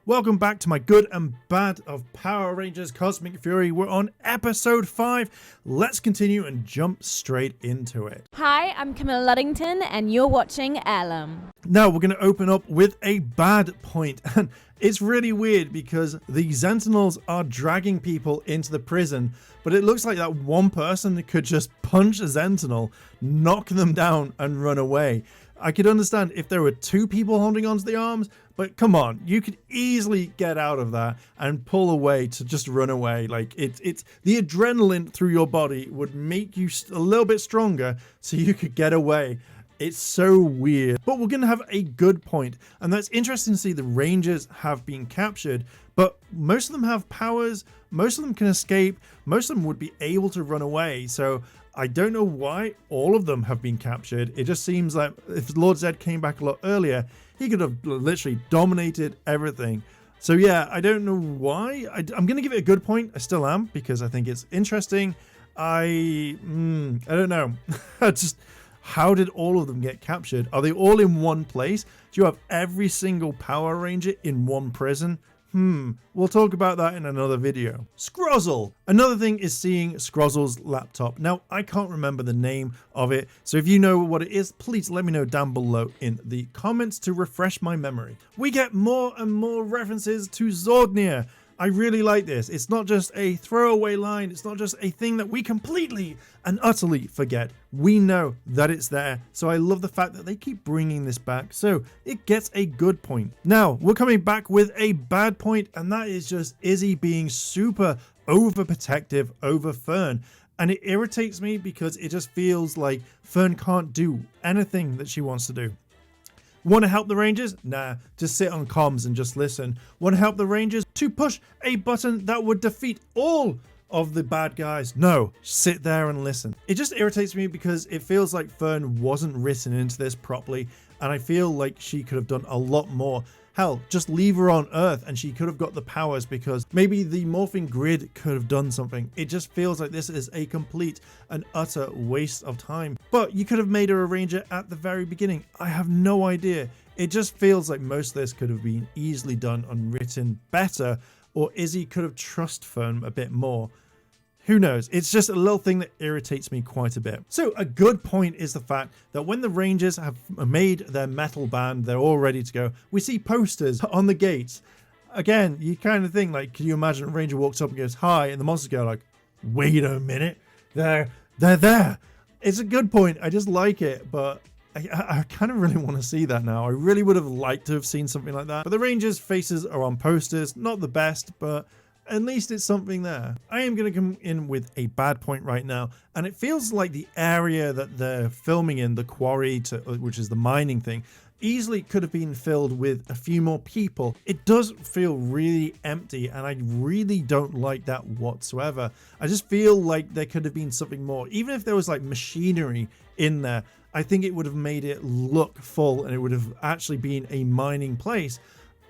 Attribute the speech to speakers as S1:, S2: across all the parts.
S1: Welcome back to my good and bad of Power Rangers Cosmic Fury. We're on episode 5. Let's continue and jump straight into it.
S2: Hi, I'm Camilla Luddington and you're watching Airlim.
S1: Now we're going to open up with a bad point, and it's really weird because the Sentinels are dragging people into the prison, but it looks like that one person could just punch a Sentinel, knock them down and run away. I could understand if there were 2 people holding onto the arms, but come on, you could easily get out of that and pull away to just run away. Like it's the adrenaline through your body would make you a little bit stronger so you could get away. It's so weird, but we're going to have a good point, and that's interesting to see. The Rangers have been captured, but most of them have powers, most of them can escape, most of them would be able to run away. So I don't know why all of them have been captured. It just seems like if Lord Zed came back a lot earlier, he could have literally dominated everything. So yeah, I don't know why. I'm going to give it a good point. I still am, because I think it's interesting. I don't know. Just how did all of them get captured? Are they all in one place? Do you have every single Power Ranger in one prison? We'll talk about that in another video. Scrozzle. Another thing is seeing Scrozzle's laptop. Now, I can't remember the name of it, so if you know what it is, please let me know down below in the comments to refresh my memory. We get more and more references to Zordnia. I really like this. It's not just a throwaway line. It's not just a thing that we completely and utterly forget. We know that it's there. So I love the fact that they keep bringing this back. So it gets a good point. Now we're coming back with a bad point, and that is just Izzy being super overprotective over Fern. And it irritates me because it just feels like Fern can't do anything that she wants to do. Want to help the Rangers? Nah, just sit on comms and just listen. Want to help the Rangers to push a button that would defeat all of the bad guys? No, sit there and listen. It just irritates me because it feels like Fern wasn't written into this properly, and I feel like she could have done a lot more. Hell, just leave her on Earth and she could have got the powers, because maybe the morphing grid could have done something. It just feels like this is a complete and utter waste of time. But you could have made her a Ranger at the very beginning. I have no idea. It just feels like most of this could have been easily done and written better, or Izzy could have trusted Fern a bit more. Who knows? It's just a little thing that irritates me quite a bit. So a good point is the fact that when the Rangers have made their metal band, they're all ready to go. We see posters on the gates. Again, you kind of think, like, can you imagine a Ranger walks up and goes, hi, and the monsters go like, wait a minute, they're there. It's a good point. I just like it, but I kind of really want to see that now. I really would have liked to have seen something like that. But the Rangers' faces are on posters. Not the best, but at least it's something there. I am going to come in with a bad point right now, and it feels like the area that they're filming in, the quarry, which is the mining thing, easily could have been filled with a few more people. It does feel really empty, and I really don't like that whatsoever. I just feel like there could have been something more. Even if there was like machinery in there, I think it would have made it look full and it would have actually been a mining place.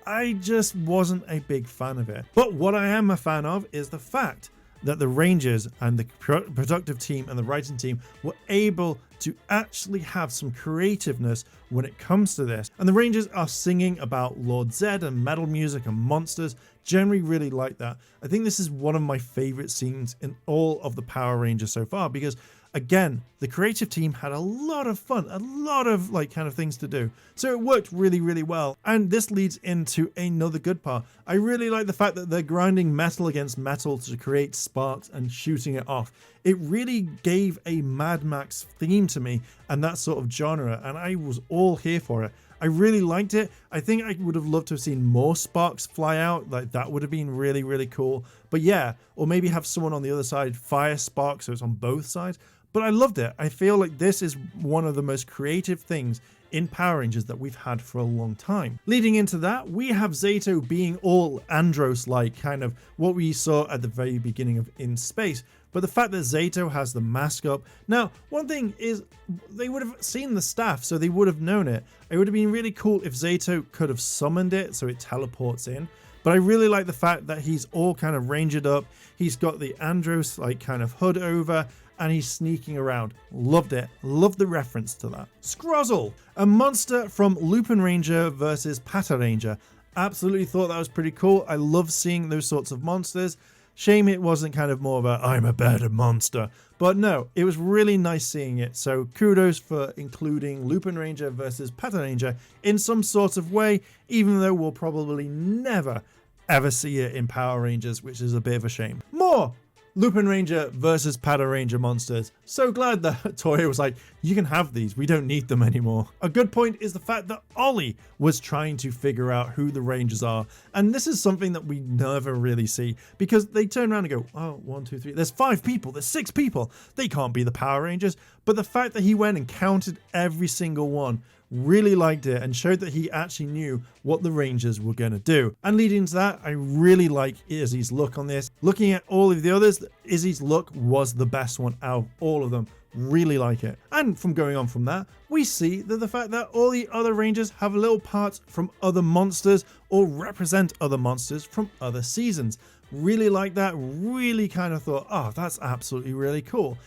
S1: I just wasn't a big fan of it. But what I am a fan of is the fact that the Rangers and the productive team and the writing team were able to actually have some creativeness when it comes to this. And the Rangers are singing about Lord Zed and metal music and monsters. Generally really like that. I think this is one of my favorite scenes in all of the Power Rangers so far, because again, the creative team had a lot of fun, a lot of like kind of things to do. So it worked really, really well. And this leads into another good part. I really like the fact that they're grinding metal against metal to create sparks and shooting it off. It really gave a Mad Max theme to me and that sort of genre, and I was all here for it. I really liked it. I think I would have loved to have seen more sparks fly out. Like that would have been really, really cool. But yeah, or maybe have someone on the other side fire sparks so it's on both sides. But I loved it. I feel like this is one of the most creative things in Power Rangers that we've had for a long time. Leading into that, we have Zato being all Andros-like, kind of what we saw at the very beginning of In Space. But the fact that Zato has the mask up. Now, one thing is they would have seen the staff, so they would have known it. It would have been really cool if Zato could have summoned it so it teleports in. But I really like the fact that he's all kind of rangered up. He's got the Andros like kind of hood over, and he's sneaking around. Loved it. Loved the reference to that. Scrozzle, a monster from Lupin Ranger versus Pata Ranger. Absolutely thought that was pretty cool. I love seeing those sorts of monsters. Shame it wasn't kind of more of a I'm a better monster. But no, it was really nice seeing it. So kudos for including Lupin Ranger versus Pattern Ranger in some sort of way, even though we'll probably never ever see it in Power Rangers, which is a bit of a shame. More Lupin Ranger versus Pattern Ranger monsters. So glad that Toei was like, you can have these, we don't need them anymore. A good point is the fact that Ollie was trying to figure out who the Rangers are. And this is something that we never really see, because they turn around and go, oh, 1, 2, 3, there's 5 people, there's 6 people. They can't be the Power Rangers. But the fact that he went and counted every single one, really liked it and showed that he actually knew what the Rangers were going to do. And leading to that, I really like Izzy's look on this. Looking at all of the others, Izzy's look was the best one out of all of them. Really like it. And from going on from that, we see that the fact that all the other Rangers have little parts from other monsters or represent other monsters from other seasons. Really like that. Really kind of thought, oh, that's absolutely really cool.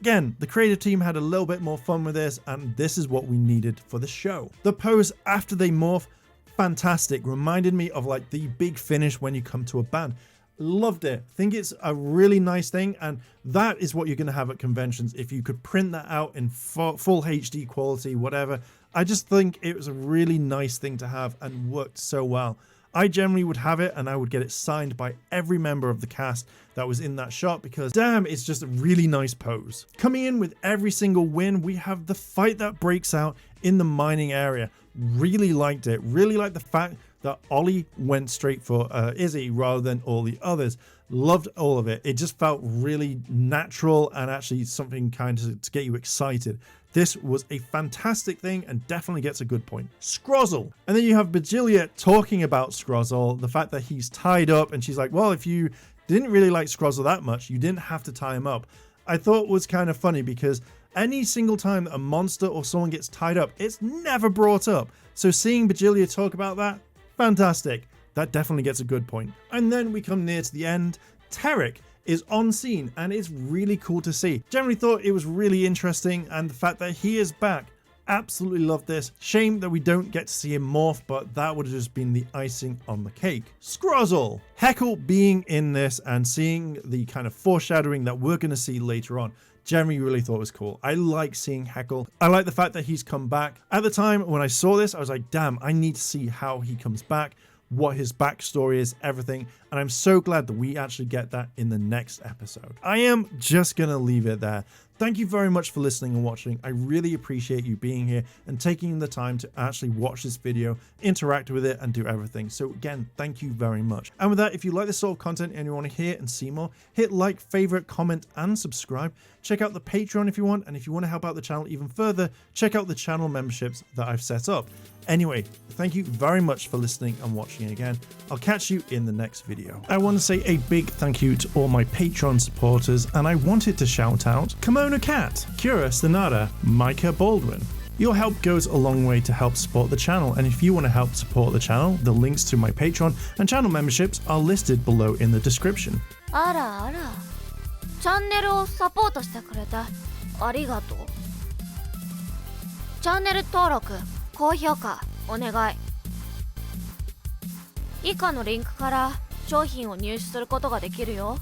S1: Again, the creative team had a little bit more fun with this, and this is what we needed for the show. The pose after they morph, fantastic. Reminded me of like the big finish when you come to a band. Loved it. Think it's a really nice thing, and that is what you're going to have at conventions. If you could print that out in full HD quality, whatever, I just think it was a really nice thing to have and worked so well. I generally would have it and I would get it signed by every member of the cast that was in that shot, because damn, it's just a really nice pose. Coming in with every single win, we have the fight that breaks out in the mining area. Really liked it. Really liked the fact that Ollie went straight for Izzy rather than all the others. Loved all of it. It just felt really natural and actually something kind of to get you excited. This was a fantastic thing and definitely gets a good point. Scrozzle. And then you have Bejilia talking about Scrozzle, the fact that he's tied up, and she's like, well, if you didn't really like Scrozzle that much, you didn't have to tie him up. I thought was kind of funny because any single time that a monster or someone gets tied up, it's never brought up. So seeing Bejilia talk about that, fantastic. That definitely gets a good point. And then we come near to the end. Tarek is on scene and it's really cool to see. Generally thought it was really interesting, and the fact that he is back, absolutely loved this. Shame that we don't get to see him morph, but that would have just been the icing on the cake. Scrozzle. Heckle being in this and seeing the kind of foreshadowing that we're going to see later on, generally really thought it was cool. I like seeing Heckle. I like the fact that he's come back. At the time when I saw this, I was like, damn, I need to see how he comes back, what his backstory is, everything, and I'm so glad that we actually get that in the next episode. I am just gonna leave it there. Thank you very much for listening and watching. I really appreciate you being here and taking the time to actually watch this video, interact with it, and do everything. So again, thank you very much. And with that, if you like this sort of content and you want to hear and see more, hit like, favorite, comment, and subscribe. Check out the Patreon if you want, and if you want to help out the channel even further, check out the channel memberships that I've set up. Anyway, thank you very much for listening and watching again. I'll catch you in the next video. I want to say a big thank you to all my Patreon supporters, and I wanted to shout out Kimono Cat, Kira Stanada, Micah Baldwin. Your help goes a long way to help support the channel, and if you want to help support the channel, the links to my Patreon and channel memberships are listed below in the description.
S3: あらあら、チャンネルをサポートしてくれてありがとう。チャンネル登録、高評価お願い。以下のリンクから商品を入手することができるよ。